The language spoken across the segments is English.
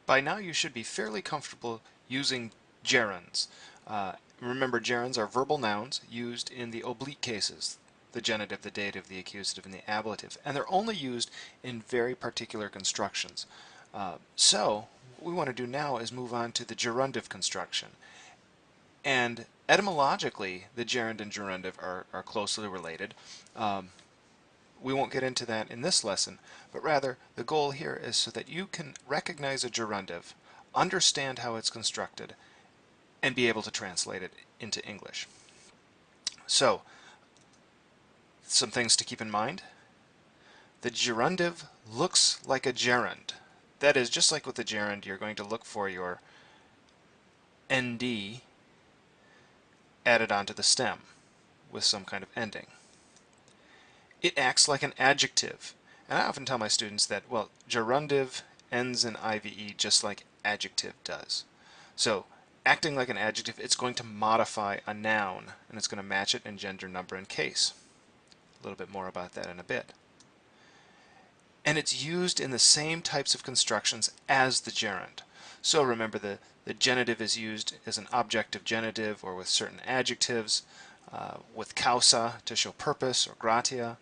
By now you should be fairly comfortable using gerunds. Remember, gerunds are verbal nouns used in the oblique cases, the genitive, the dative, the accusative, and the ablative, and they're only used in very particular constructions. So what we want to do now is move on to the gerundive construction. And etymologically, the gerund and gerundive are closely related. We won't get into that in this lesson, but rather the goal here is so that you can recognize a gerundive, understand how it's constructed, and be able to translate it into English. So, some things to keep in mind. The gerundive looks like a gerund. That is, just like with the gerund, you're going to look for your nd added onto the stem with some kind of ending. It acts like an adjective. And I often tell my students that, well, gerundive ends in IVE just like adjective does. So, acting like an adjective, it's going to modify a noun, and it's going to match it in gender, number, and case. A little bit more about that in a bit. And it's used in the same types of constructions as the gerund. So remember, the genitive is used as an objective genitive or with certain adjectives, with causa to show purpose or gratia.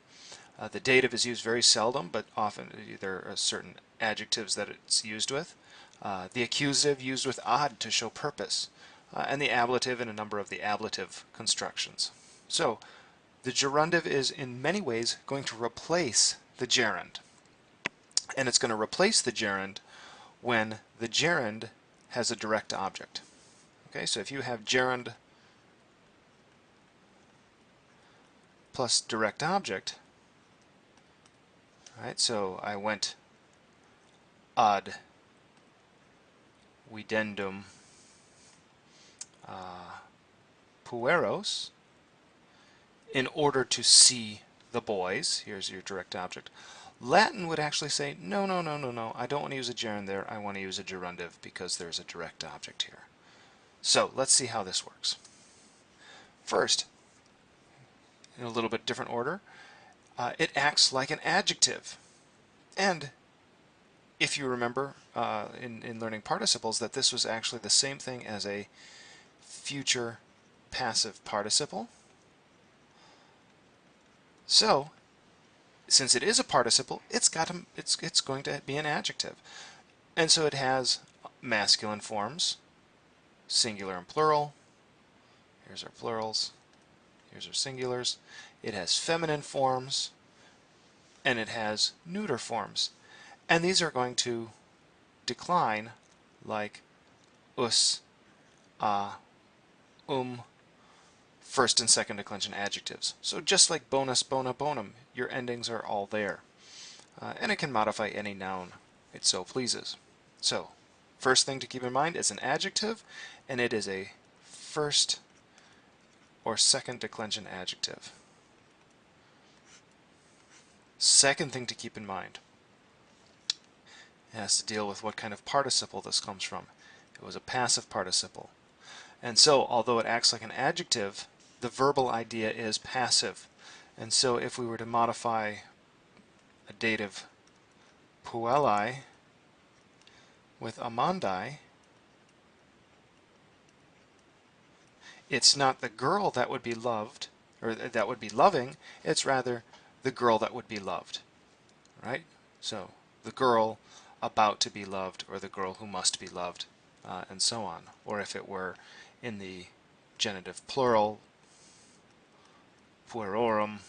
The dative is used very seldom, but often there are certain adjectives that it's used with. The accusative used with ad to show purpose, and the ablative in a number of the ablative constructions. So the gerundive is in many ways going to replace the gerund. And it's going to replace the gerund when the gerund has a direct object. Okay, so if you have gerund plus direct object, right, so I went ad videndum pueros in order to see the boys. Here's your direct object. Latin would actually say, no, no, no, no, no, I don't want to use a gerund there, I want to use a gerundive because there's a direct object here. So let's see how this works. First, in a little bit different order, it acts like an adjective. And if you remember in learning participles that this was actually the same thing as a future passive participle. So, since it is a participle, it's going to be an adjective. And so it has masculine forms, singular and plural. Here's our plurals. Here's our singulars. It has feminine forms, and it has neuter forms. And these are going to decline like us, first and second declension adjectives. So just like bonus, bona, bonum, your endings are all there. And it can modify any noun it so pleases. So, first thing to keep in mind is an adjective, and it is a first or second declension adjective. Second thing to keep in mind, it has to deal with what kind of participle this comes from. It was a passive participle. And so, although it acts like an adjective, the verbal idea is passive. And so if we were to modify a dative puelli with amandai, it's not the girl that would be loved, or that would be loving, it's rather the girl that would be loved. Right? So, the girl about to be loved, or the girl who must be loved, and so on. Or if it were in the genitive plural, puerorum,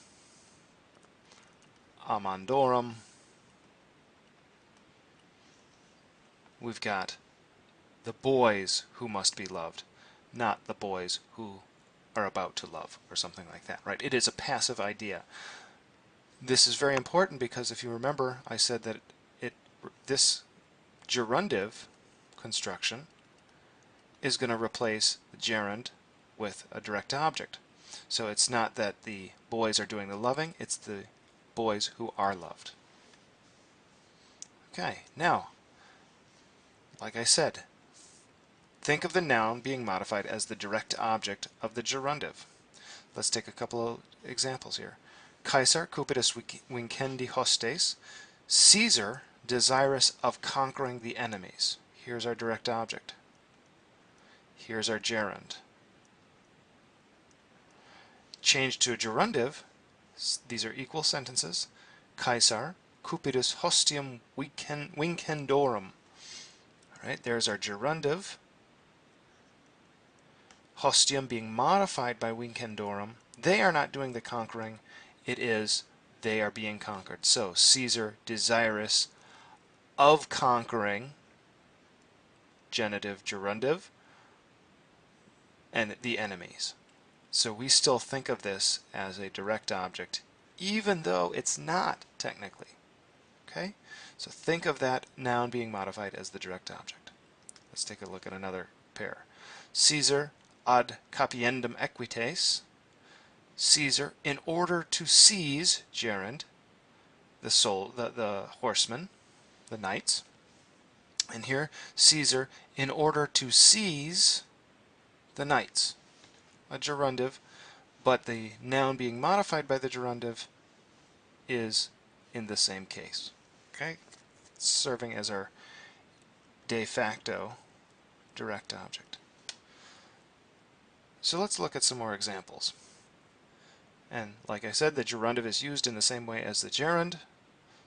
amandorum, we've got the boys who must be loved, not the boys who are about to love, or something like that, right? It is a passive idea. This is very important because if you remember, I said that this gerundive construction is going to replace the gerund with a direct object. So it's not that the boys are doing the loving, it's the boys who are loved. Okay, now, like I said, think of the noun being modified as the direct object of the gerundive. Let's take a couple of examples here. Caesar cupitus vincendi hostes, Caesar desirous of conquering the enemies. Here's our direct object. Here's our gerund. Change to a gerundive. These are equal sentences. Caesar cupidus hostium vincendorum. All right, there's our gerundive. Hostium being modified by vincendorum. They are not doing the conquering. It is they are being conquered. So Caesar desirous of conquering, genitive, gerundive, and the enemies. So we still think of this as a direct object, even though it's not technically. Okay? So think of that noun being modified as the direct object. Let's take a look at another pair. Caesar ad capiendum equites. Caesar, in order to seize, gerund, the horsemen, the knights. And here, Caesar, in order to seize the knights. A gerundive, but the noun being modified by the gerundive is in the same case. Okay? Serving as our de facto direct object. So let's look at some more examples. And like I said, the gerundive is used in the same way as the gerund.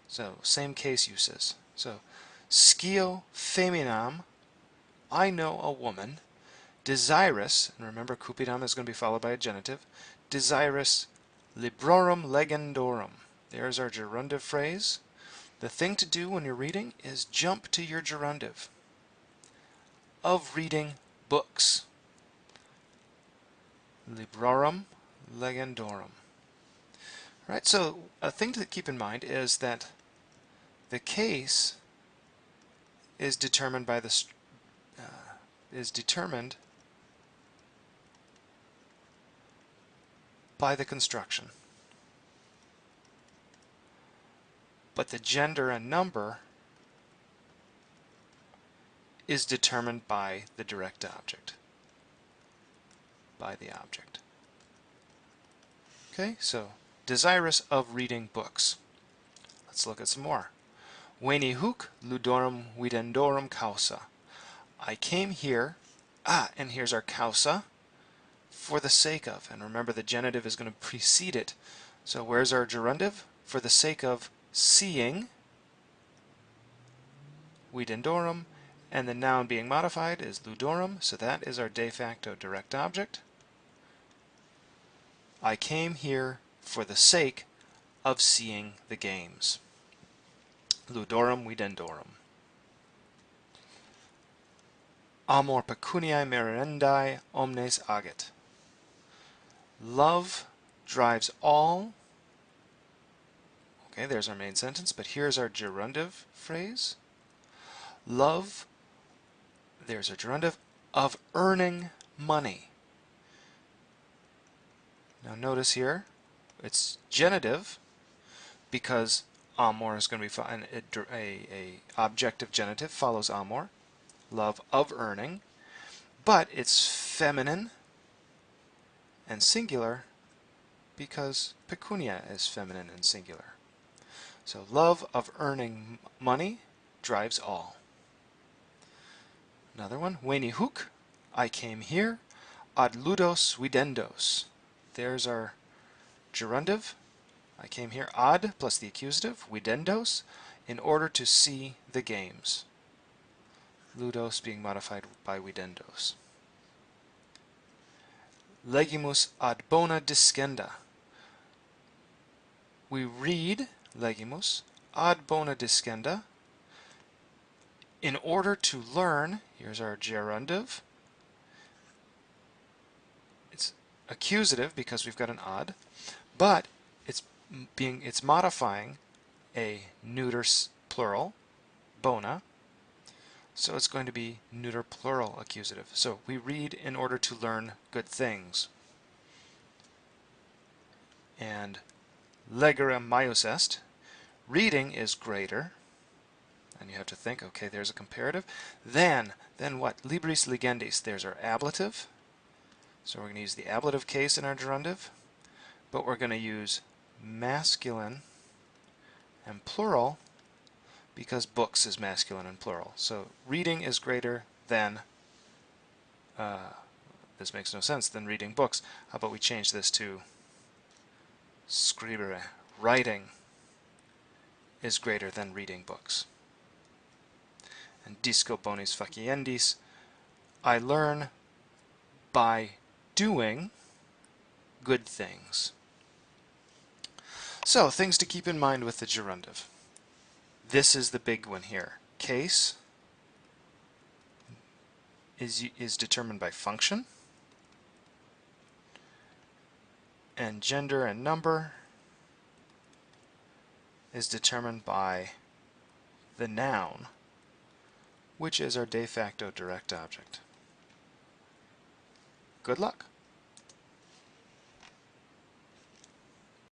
So same case uses. So scio feminam, I know a woman, desirous, and remember cupidam is going to be followed by a genitive, desirous librorum legendorum. There's our gerundive phrase. The thing to do when you're reading is jump to your gerundive. Of reading books. Librorum legendorum. Right, so a thing to keep in mind is that the case is determined by the construction, but the gender and number is determined by the direct object, by the object. Okay, so desirous of reading books. Let's look at some more. Veni huc ludorum videndorum causa. I came here, and here's our causa, for the sake of, and remember the genitive is going to precede it. So where's our gerundive? For the sake of seeing, videndorum, and the noun being modified is ludorum, so that is our de facto direct object. I came here for the sake of seeing the games. Ludorum videndorum. Amor pecuniae merendae omnes agit. Love drives all. Okay, there's our main sentence, but here's our gerundive phrase. Love, there's our gerundive, of earning money. Now notice here, it's genitive because amor is going to be a objective genitive follows amor, love of earning, but it's feminine and singular because pecunia is feminine and singular. So love of earning money drives all. Another one, veni huc, I came here, ad ludos videndos. There's our gerundive. I came here, ad plus the accusative, videndos, in order to see the games. Ludos being modified by videndos. Legimus ad bona discenda. We read legimus ad bona discenda in order to learn. Here's our gerundive. It's accusative because we've got an ad, but it's modifying a neuter plural, bona, so it's going to be neuter plural accusative. So we read in order to learn good things. And legere maius est, reading is greater, and you have to think, okay, there's a comparative. Then what? Libris legendis, there's our ablative. So we're going to use the ablative case in our gerundive, but we're going to use masculine and plural because books is masculine and plural. So reading is greater than, this makes no sense, than reading books. How about we change this to scribere, writing is greater than reading books. And disco bonis faciendis, I learn by doing good things. So, things to keep in mind with the gerundive. This is the big one here. Case is determined by function, and gender and number is determined by the noun, which is our de facto direct object. Good luck!